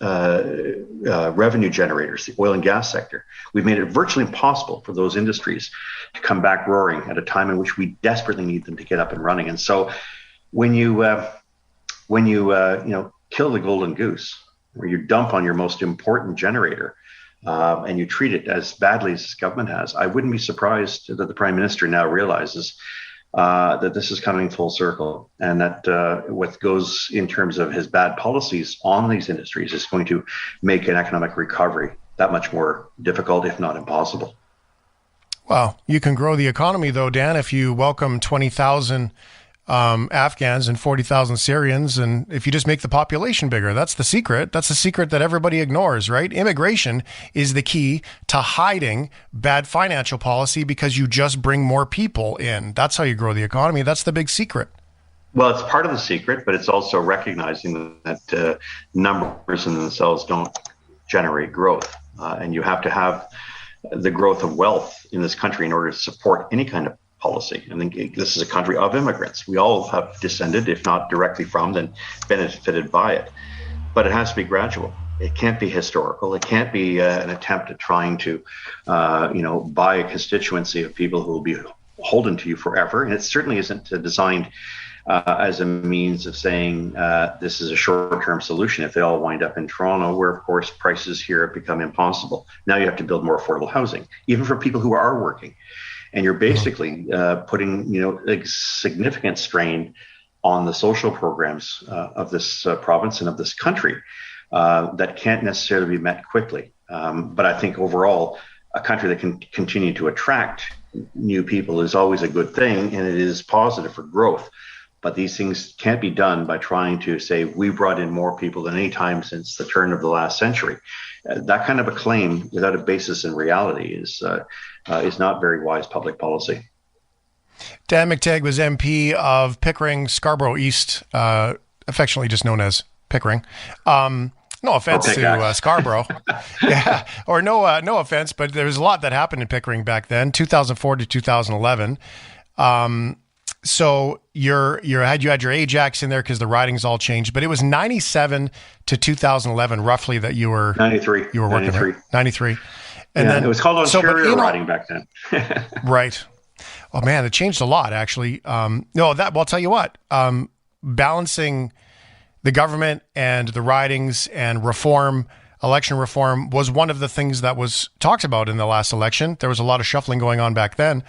revenue generators, the oil and gas sector. We've made it virtually impossible for those industries to come back roaring at a time in which we desperately need them to get up and running. And so when you kill the golden goose, or you dump on your most important generator, and you treat it as badly as this government has, I wouldn't be surprised that the Prime Minister now realizes that this is coming full circle, and that what goes in terms of his bad policies on these industries is going to make an economic recovery that much more difficult, if not impossible. Well, you can grow the economy, though, Dan, if you welcome 20,000 Afghans and 40,000 Syrians, and if you just make the population bigger. That's the secret. That's the secret that everybody ignores, right? Immigration is the key to hiding bad financial policy, because you just bring more people in. That's how you grow the economy. That's the big secret. Well, it's part of the secret, but it's also recognizing that numbers in themselves don't generate growth, and you have to have the growth of wealth in this country in order to support any kind of policy. I think this is a country of immigrants. We all have descended, if not directly from, then benefited by it. But it has to be gradual. It can't be historical. It can't be an attempt at trying to, buy a constituency of people who will be beholden to you forever. And it certainly isn't designed as a means of saying this is a short-term solution if they all wind up in Toronto, where, of course, prices here have become impossible. Now you have to build more affordable housing, even for people who are working. And you're basically putting, a significant strain on the social programs of this province and of this country that can't necessarily be met quickly. But I think overall, a country that can continue to attract new people is always a good thing, and it is positive for growth. But these things can't be done by trying to say we brought in more people than any time since the turn of the last century. That kind of a claim without a basis in reality is not very wise public policy. Dan McTeague was MP of Pickering, Scarborough East, affectionately just known as Pickering. No offense to Scarborough. Yeah, or no offense, but there was a lot that happened in Pickering back then, 2004 to 2011. So you had your Ajax in there because the ridings all changed, but it was 97 to 2011 roughly that you were 93. You were working 93. right? 93. And then it was called Ontario riding back then. Right. Oh man, it changed a lot actually. I'll tell you what. Balancing the government and the ridings and election reform was one of the things that was talked about in the last election. There was a lot of shuffling going on back then.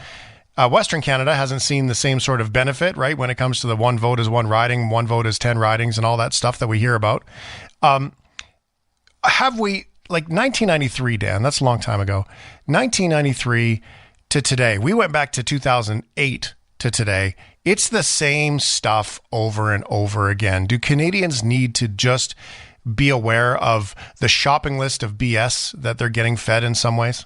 Western Canada hasn't seen the same sort of benefit, right, when it comes to the one vote is one riding, one vote is 10 ridings, and all that stuff that we hear about. Have we, like 1993, Dan, that's a long time ago, 1993 to today, we went back to 2008 to today. It's the same stuff over and over again. Do Canadians need to just be aware of the shopping list of BS that they're getting fed in some ways?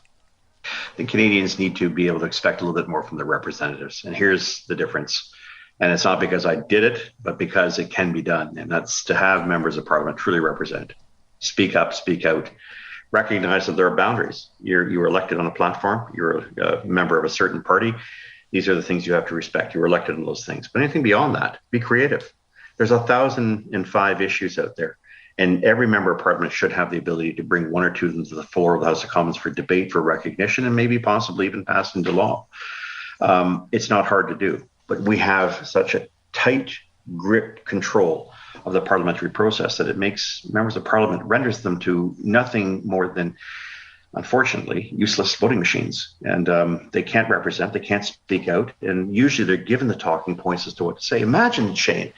I think Canadians need to be able to expect a little bit more from their representatives. And here's the difference. And it's not because I did it, but because it can be done. And that's to have members of parliament truly represent, speak up, speak out, recognize that there are boundaries. You were elected on a platform. You're a member of a certain party. These are the things you have to respect. You were elected on those things. But anything beyond that, be creative. There's 1,005 issues out there. And every member of parliament should have the ability to bring one or two of them to the floor of the House of Commons for debate, for recognition, and maybe possibly even pass into law. It's not hard to do, but we have such a tight grip control of the parliamentary process that it makes members of parliament, renders them to nothing more than, unfortunately, useless voting machines. And they can't represent, they can't speak out, and usually they're given the talking points as to what to say. Imagine, Shane,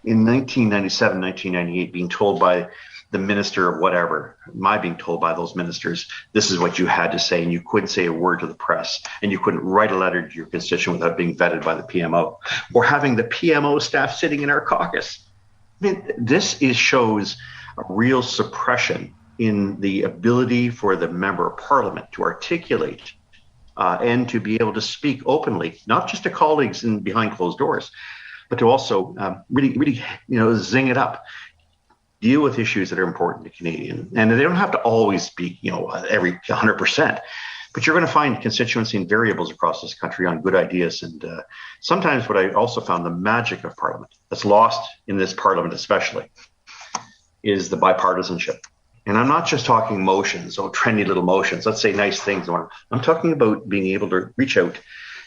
in 1997, 1998, being told by the minister of whatever, being told by those ministers, this is what you had to say, and you couldn't say a word to the press, and you couldn't write a letter to your constituent without being vetted by the PMO, or having the PMO staff sitting in our caucus. I mean, this shows a real suppression in the ability for the member of parliament to articulate and to be able to speak openly, not just to colleagues behind closed doors, but to also really, zing it up, deal with issues that are important to Canadians. And they don't have to always speak, every 100%, but you're going to find constituency and variables across this country on good ideas. And sometimes what I also found the magic of Parliament that's lost in this Parliament especially is the bipartisanship. And I'm not just talking motions or trendy little motions. Let's say nice things. I'm talking about being able to reach out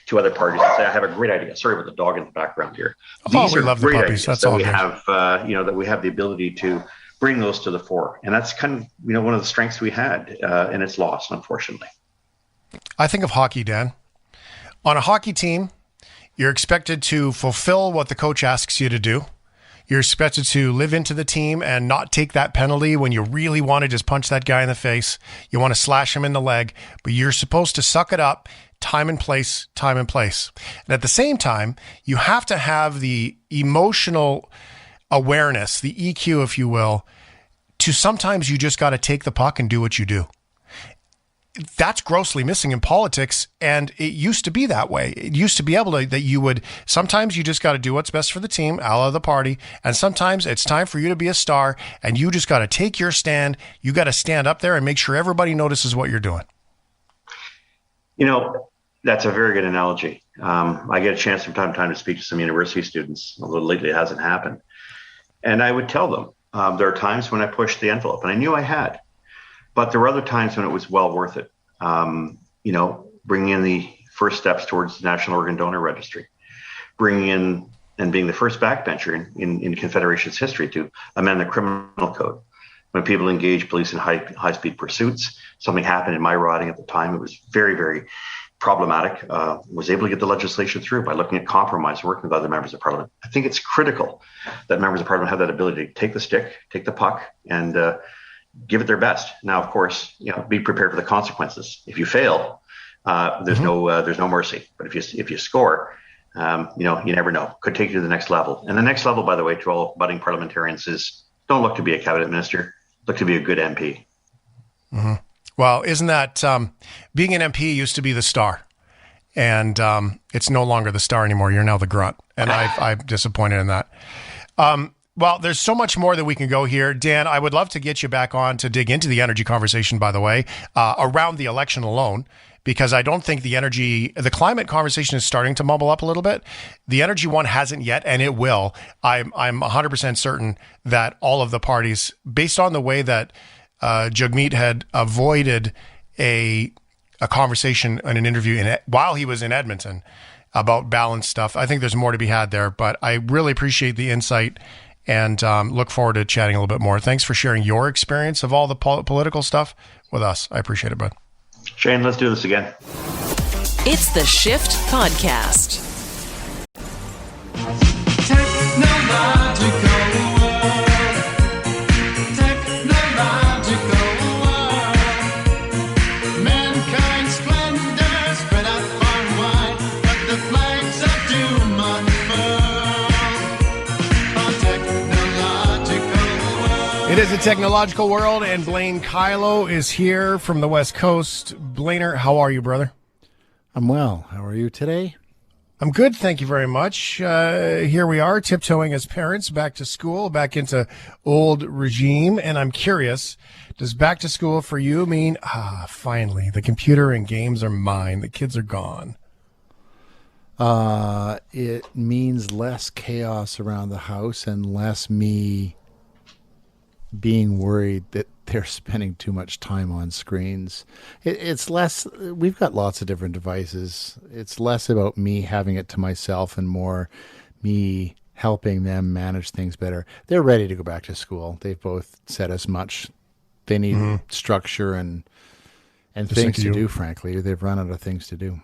to other parties and say, I have a great idea. Sorry about the dog in the background here. These we are love the great puppies. ideas That's that all we good. have, that we have the ability to bring those to the fore. And that's kind of, one of the strengths we had, and it's lost, unfortunately. I think of hockey, Dan. On a hockey team, you're expected to fulfill what the coach asks you to do. You're expected to live into the team and not take that penalty when you really want to just punch that guy in the face. You want to slash him in the leg, but you're supposed to suck it up, time and place, time and place. And at the same time, you have to have the emotional awareness, the EQ, if you will, to sometimes you just got to take the puck and do what you do. That's grossly missing in politics, and it used to be that way. It used to be able to, that you would, sometimes you just got to do what's best for the team, a la the party, and sometimes it's time for you to be a star, and you just got to take your stand. You got to stand up there and make sure everybody notices what you're doing. That's a very good analogy. I get a chance from time to time to speak to some university students, although lately it hasn't happened. And I would tell them, there are times when I pushed the envelope, and I knew I had. But there were other times when it was well worth it. Bringing in the first steps towards the National Organ Donor Registry, bringing in and being the first backbencher in Confederation's history to amend the criminal code. When people engage police in high-speed pursuits, something happened in my riding at the time. It was very, very problematic. Was able to get the legislation through by looking at compromise, working with other members of Parliament. I think it's critical that members of Parliament have that ability to take the stick, take the puck, and give it their best. Now, of course, be prepared for the consequences. If you fail, there's no mercy. But if you score, you never know. Could take you to the next level. And the next level, by the way, to all budding parliamentarians is don't look to be a cabinet minister. Look to be a good MP. Mm-hmm. Well, isn't that being an MP used to be the star, and it's no longer the star anymore. You're now the grunt, and I'm disappointed in that. Well, there's so much more that we can go here. Dan, I would love to get you back on to dig into the energy conversation, by the way, around the election alone, because I don't think the climate conversation is starting to mumble up a little bit. The energy one hasn't yet, and it will. I'm 100% certain that all of the parties, based on the way that Jagmeet had avoided a conversation and an interview while he was in Edmonton about balanced stuff, I think there's more to be had there, but I really appreciate the insight and look forward to chatting a little bit more. Thanks for sharing your experience of all the political stuff with us. I appreciate it, bud. Shane, let's do this again. It's the Shift Podcast. It is a technological world, and Blaine Kylo is here from the West Coast. Blainer, how are you, brother? I'm well. How are you today? I'm good, thank you very much. Here we are, tiptoeing as parents back to school, back into old regime, and I'm curious, does back to school for you mean, finally, the computer and games are mine, the kids are gone? It means less chaos around the house and less me being worried that they're spending too much time on screens. It's less, we've got lots of different devices. It's less about me having it to myself and more me helping them manage things better. They're ready to go back to school. They've both said as much. They need structure and things to do, frankly. They've run out of things to do.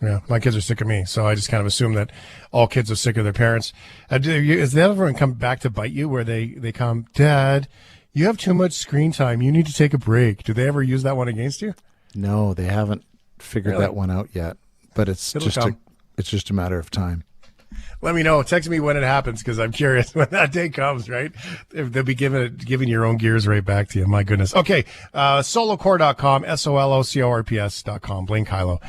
Yeah, my kids are sick of me, so I just kind of assume that all kids are sick of their parents. Has that ever come back to bite you where they come, Dad, you have too much screen time. You need to take a break. Do they ever use that one against you? No, they haven't figured that one out yet, but it's just a matter of time. Let me know. Text me when it happens because I'm curious when that day comes, right? If they'll be giving your own gears right back to you. My goodness. Okay, solocorp.com, SOLOCORPS.com, Blaine Kylo.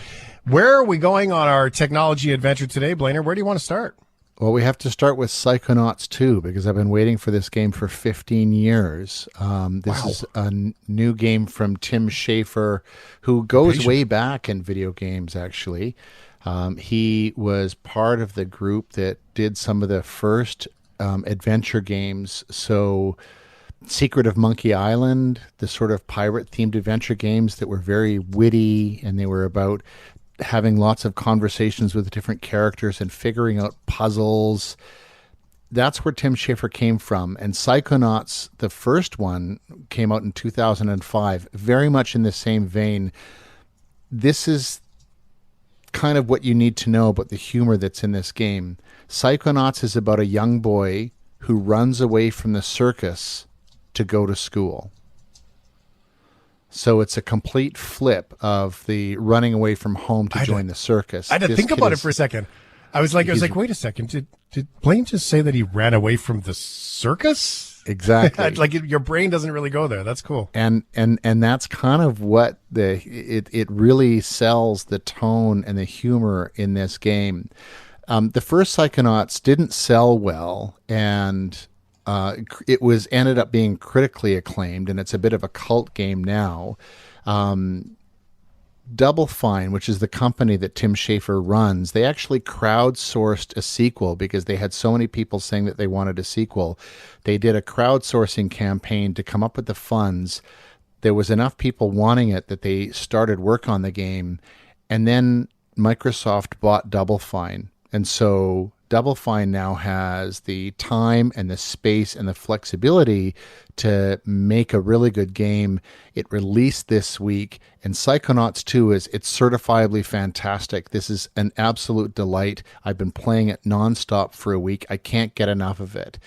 Where are we going on our technology adventure today, Blainer? Where do you want to start? Well, we have to start with Psychonauts 2 because I've been waiting for this game for 15 years. This is a new game from Tim Schafer, who goes way back in video games, actually. He was part of the group that did some of the first adventure games. So Secret of Monkey Island, the sort of pirate-themed adventure games that were very witty, and they were about having lots of conversations with different characters and figuring out puzzles. That's where Tim Schafer came from. And Psychonauts, the first one, came out in 2005, very much in the same vein. This is kind of what you need to know about the humor that's in this game. Psychonauts is about a young boy who runs away from the circus to go to school. So it's a complete flip of the running away from home to join the circus. I had to think about it for a second. I was like, wait a second. Did Blaine just say that he ran away from the circus? Exactly. Like your brain doesn't really go there. That's cool. And that's kind of what it really sells the tone and the humor in this game. The first Psychonauts didn't sell well, and it ended up being critically acclaimed, and it's a bit of a cult game now. Double Fine, which is the company that Tim Schafer runs, they actually crowdsourced a sequel because they had so many people saying that they wanted a sequel. They did a crowdsourcing campaign to come up with the funds. There was enough people wanting it that they started work on the game, and then Microsoft bought Double Fine. And so Double Fine now has the time and the space and the flexibility to make a really good game. It released this week, and Psychonauts 2 it's certifiably fantastic. This is an absolute delight. I've been playing it nonstop for a week. I can't get enough of it.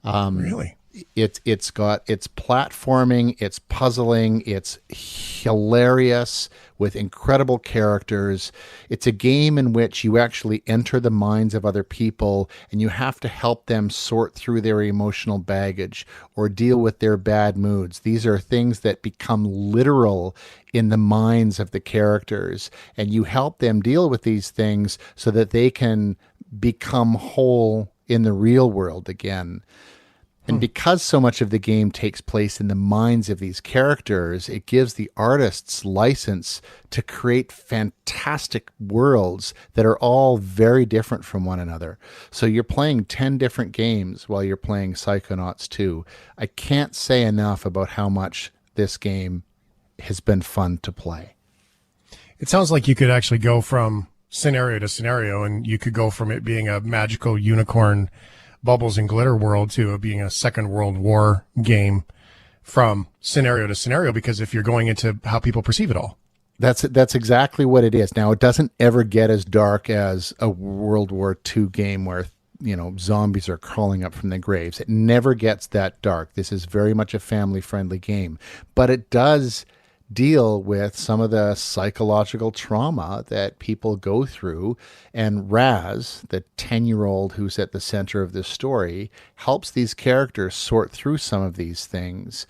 Really? It's platforming, it's puzzling, it's hilarious with incredible characters. It's a game in which you actually enter the minds of other people and you have to help them sort through their emotional baggage or deal with their bad moods. These are things that become literal in the minds of the characters, and you help them deal with these things so that they can become whole in the real world again. And because so much of the game takes place in the minds of these characters, it gives the artists license to create fantastic worlds that are all very different from one another. So you're playing 10 different games while you're playing Psychonauts 2. I can't say enough about how much this game has been fun to play. It sounds like you could actually go from scenario to scenario, and you could go from it being a magical unicorn bubbles and glitter world to it being a Second World War game from scenario to scenario, because if you're going into how people perceive it all. That's exactly what it is. Now, it doesn't ever get as dark as a World War II game where, zombies are crawling up from the graves. It never gets that dark. This is very much a family-friendly game. But it does deal with some of the psychological trauma that people go through. And Raz, the 10-year-old who's at the center of this story, helps these characters sort through some of these things.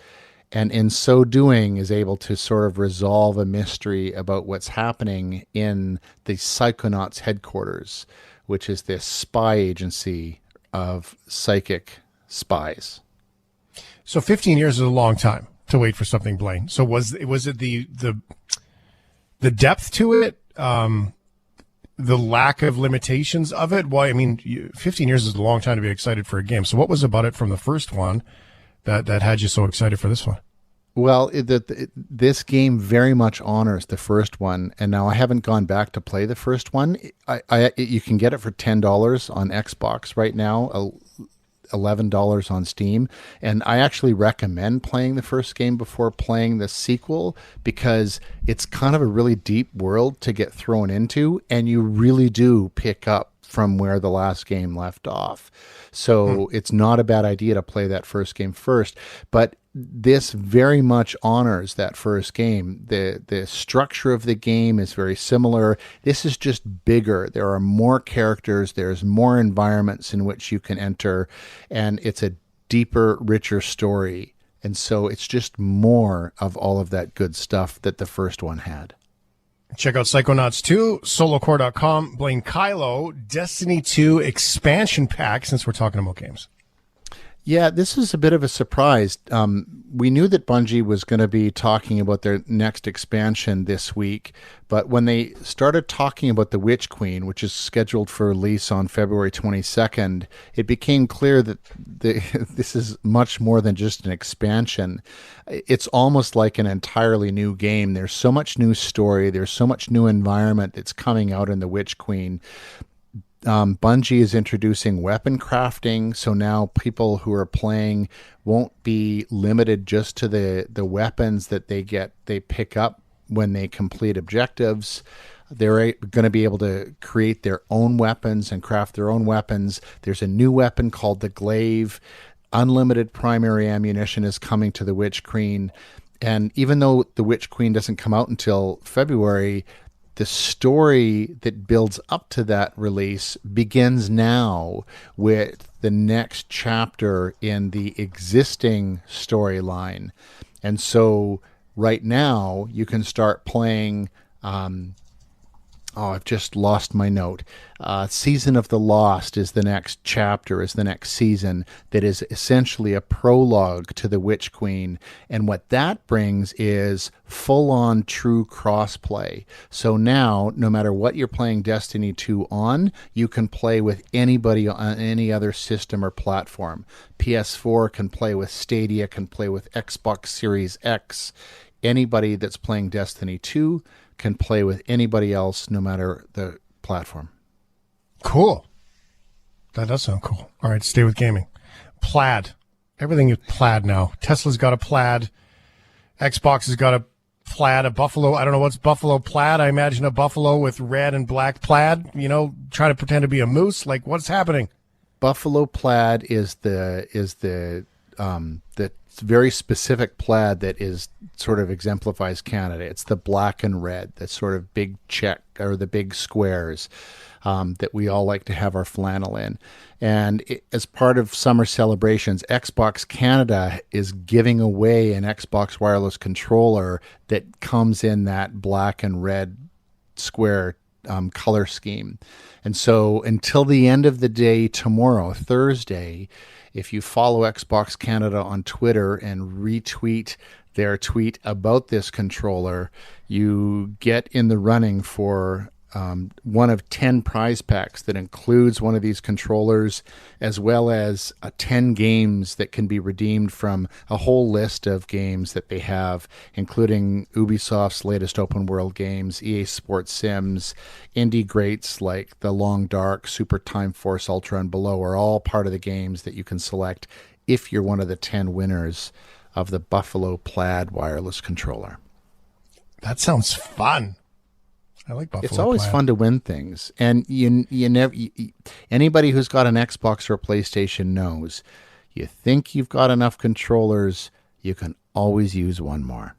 And in so doing is able to sort of resolve a mystery about what's happening in the Psychonauts headquarters, which is this spy agency of psychic spies. So 15 years is a long time to wait for something, Blaine. So was it the depth to it, the lack of limitations of it? Well, I mean, 15 years is a long time to be excited for a game. So what was about it from the first one that had you so excited for this one? Well, this game very much honors the first one, and now I haven't gone back to play the first one. You can get it for $10 on Xbox right now. $11 on Steam, and I actually recommend playing the first game before playing the sequel because it's kind of a really deep world to get thrown into, and you really do pick up from where the last game left off. So it's not a bad idea to play that first game first, but this very much honors that first game. The structure of the game is very similar. This is just bigger. There are more characters. There's more environments in which you can enter, and it's a deeper, richer story. And so it's just more of all of that good stuff that the first one had. Check out Psychonauts 2, solocore.com. Blaine Kylo, Destiny 2 expansion pack, since we're talking about games. Yeah, this is a bit of a surprise. We knew that Bungie was going to be talking about their next expansion this week, but when they started talking about the Witch Queen, which is scheduled for release on February 22nd, it became clear that this is much more than just an expansion. It's almost like an entirely new game. There's so much new story. There's so much new environment that's coming out in the Witch Queen. Bungie is introducing weapon crafting, so now people who are playing won't be limited just to the weapons that they pick up when they complete objectives. They're going to be able to create their own weapons and craft their own weapons. There's a new weapon called the Glaive. Unlimited primary ammunition is coming to the Witch Queen. And even though the Witch Queen doesn't come out until February, the story that builds up to that release begins now with the next chapter in the existing storyline. And so right now you can start playing, I've just lost my note. Season of the Lost is the next chapter, is the next season that is essentially a prologue to the Witch Queen. And what that brings is full-on true crossplay. So now, no matter what you're playing Destiny 2 on, you can play with anybody on any other system or platform. PS4 can play with Stadia, can play with Xbox Series X. Anybody that's playing Destiny 2 can play with anybody else, no matter the platform. Cool. That does sound cool. All right, stay with gaming. Plaid. Everything is plaid now. Tesla's got a plaid. Xbox has got a plaid, a buffalo. I don't know what's buffalo plaid. I imagine a buffalo with red and black plaid, trying to pretend to be a moose. Like, what's happening? Buffalo plaid is the very specific plaid that is sort of exemplifies Canada. It's the black and red, that sort of big check or the big squares that we all like to have our flannel in. And as part of summer celebrations, Xbox Canada is giving away an Xbox wireless controller that comes in that black and red square color scheme. And so until the end of the day tomorrow, Thursday, if you follow Xbox Canada on Twitter and retweet their tweet about this controller, you get in the running for one of 10 prize packs that includes one of these controllers, as well as 10 games that can be redeemed from a whole list of games that they have, including Ubisoft's latest open world games, EA Sports Sims, indie greats like The Long Dark, Super Time Force Ultra, and Below are all part of the games that you can select if you're one of the 10 winners of the Buffalo Plaid wireless controller. That sounds fun. I like Buffalo It's always plaid. fun to win things, and you never. Anybody who's got an Xbox or a PlayStation knows. You think you've got enough controllers, you can always use one more.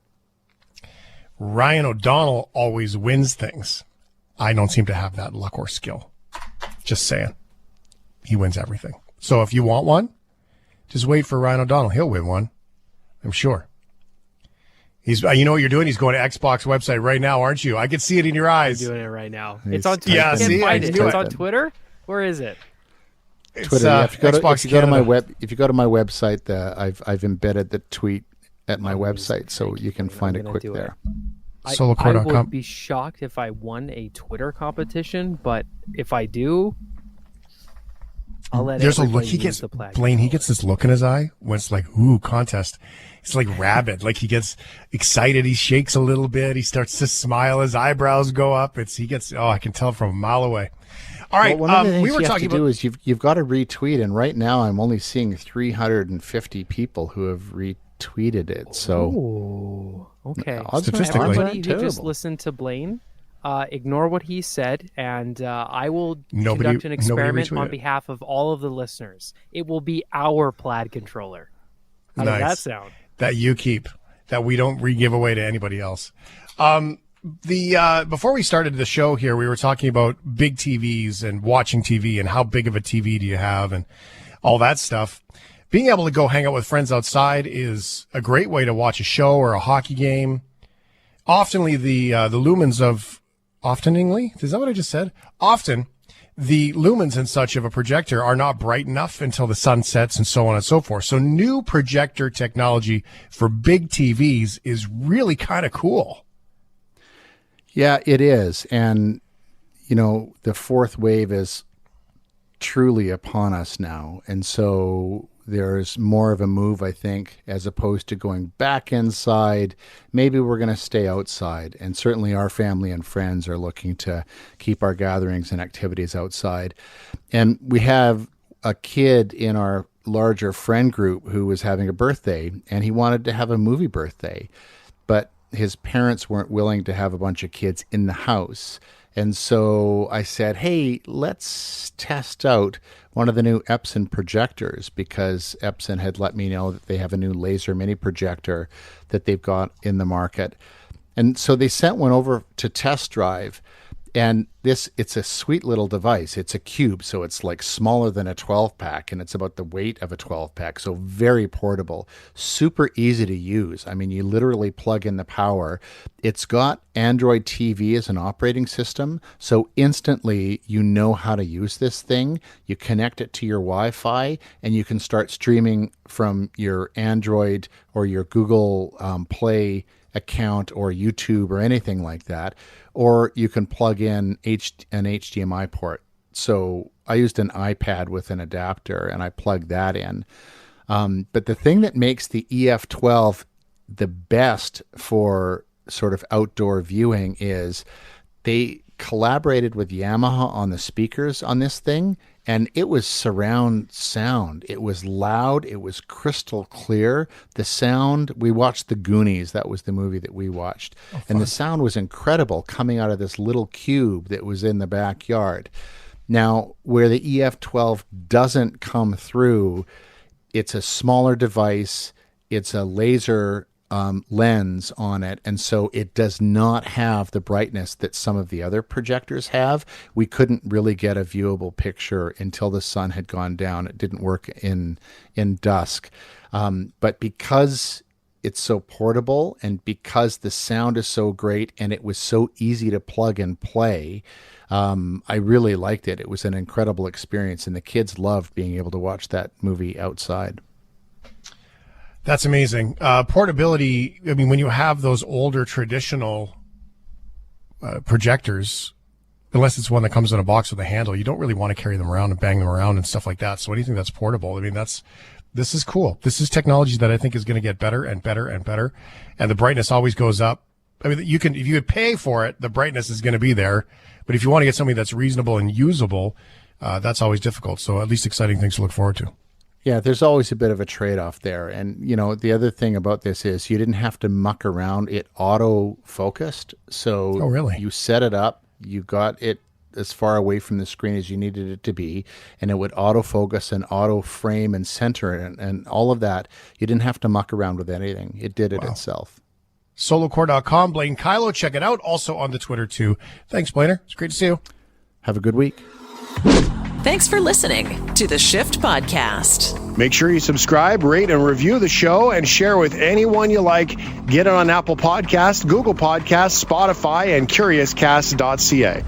Ryan O'Donnell always wins things. I don't seem to have that luck or skill. Just saying. He wins everything. So if you want one, just wait for Ryan O'Donnell. He'll win one, I'm sure. He's, you know what you're doing? He's going to Xbox website right now, aren't you? I can see it in your eyes. I'm doing it right now. It's on Twitter. Yeah, see, It's on Twitter. Where is it? Twitter. If you go to my website, I've embedded the tweet at my website, so you can find it quick there. I would be shocked if I won a Twitter competition, but if I do, I'll let There's a look everybody he use gets. the plaque. Blaine, he gets this look in his eye when it's like, ooh, contest. It's like rabid. Like he gets excited. He shakes a little bit. He starts to smile. His eyebrows go up. I can tell from a mile away. All right. Well, one of the things we were you have talking to do about. is you've got to retweet, and right now I'm only seeing 350 people who have retweeted it. So, Okay. statistically, Everybody who just listened to Blaine, ignore what he said, and I will conduct an experiment on behalf of all of the listeners. It will be our plaid controller. How does that sound? That you keep, that we don't re-give away to anybody else. Before we started the show here, we were talking about big TVs and watching TV and how big of a TV do you have and all that stuff. Being able to go hang out with friends outside is a great way to watch a show or a hockey game. Oftenly, is that what I just said? Often, the lumens and such of a projector are not bright enough until the sun sets and so on and so forth. So new projector technology for big TVs is really kind of cool. Yeah, it is. And, the fourth wave is truly upon us now. And so there's more of a move, I think, as opposed to going back inside. Maybe we're going to stay outside. And certainly our family and friends are looking to keep our gatherings and activities outside. And we have a kid in our larger friend group who was having a birthday, and he wanted to have a movie birthday. But his parents weren't willing to have a bunch of kids in the house. And so I said, hey, let's test out one of the new Epson projectors, because Epson had let me know that they have a new laser mini projector that they've got in the market. And so they sent one over to test drive. And it's a sweet little device. It's a cube, so it's like smaller than a 12-pack, and it's about the weight of a 12-pack, so very portable, super easy to use. I mean, you literally plug in the power. It's got Android TV as an operating system, so instantly you know how to use this thing. You connect it to your Wi-Fi, and you can start streaming from your Android or your Google Play account or YouTube or anything like that. Or you can plug in an HDMI port. So I used an iPad with an adapter, and I plugged that in. But the thing that makes the EF12 the best for sort of outdoor viewing is they collaborated with Yamaha on the speakers on this thing, and it was surround sound. It was loud. It was crystal clear. The sound, we watched The Goonies. That was the movie that we watched. And the sound was incredible coming out of this little cube that was in the backyard. Now, where the EF12 doesn't come through, it's a smaller device. It's a laser lens on it, and so it does not have the brightness that some of the other projectors have. We couldn't really get a viewable picture until the sun had gone down. It didn't work in dusk. But because it's so portable, and because the sound is so great, and it was so easy to plug and play, I really liked it. It was an incredible experience, and the kids loved being able to watch that movie outside. That's amazing. Portability, I mean, when you have those older traditional projectors, unless it's one that comes in a box with a handle, you don't really want to carry them around and bang them around and stuff like that. So anything that's portable, I mean, this is cool. This is technology that I think is going to get better and better and better. And the brightness always goes up. I mean, if you pay for it, the brightness is going to be there. But if you want to get something that's reasonable and usable, that's always difficult. So at least exciting things to look forward to. Yeah, there's always a bit of a trade-off there. And, the other thing about this is you didn't have to muck around. It auto-focused. So you set it up, you got it as far away from the screen as you needed it to be, and it would autofocus and auto-frame and center it and all of that. You didn't have to muck around with anything. It did it itself. Solocore.com. Blaine Kylo, check it out. Also on the Twitter, too. Thanks, Blainer. It's great to see you. Have a good week. Thanks for listening to the Shift Podcast. Make sure you subscribe, rate, and review the show, and share with anyone you like. Get it on Apple Podcasts, Google Podcasts, Spotify, and CuriousCast.ca.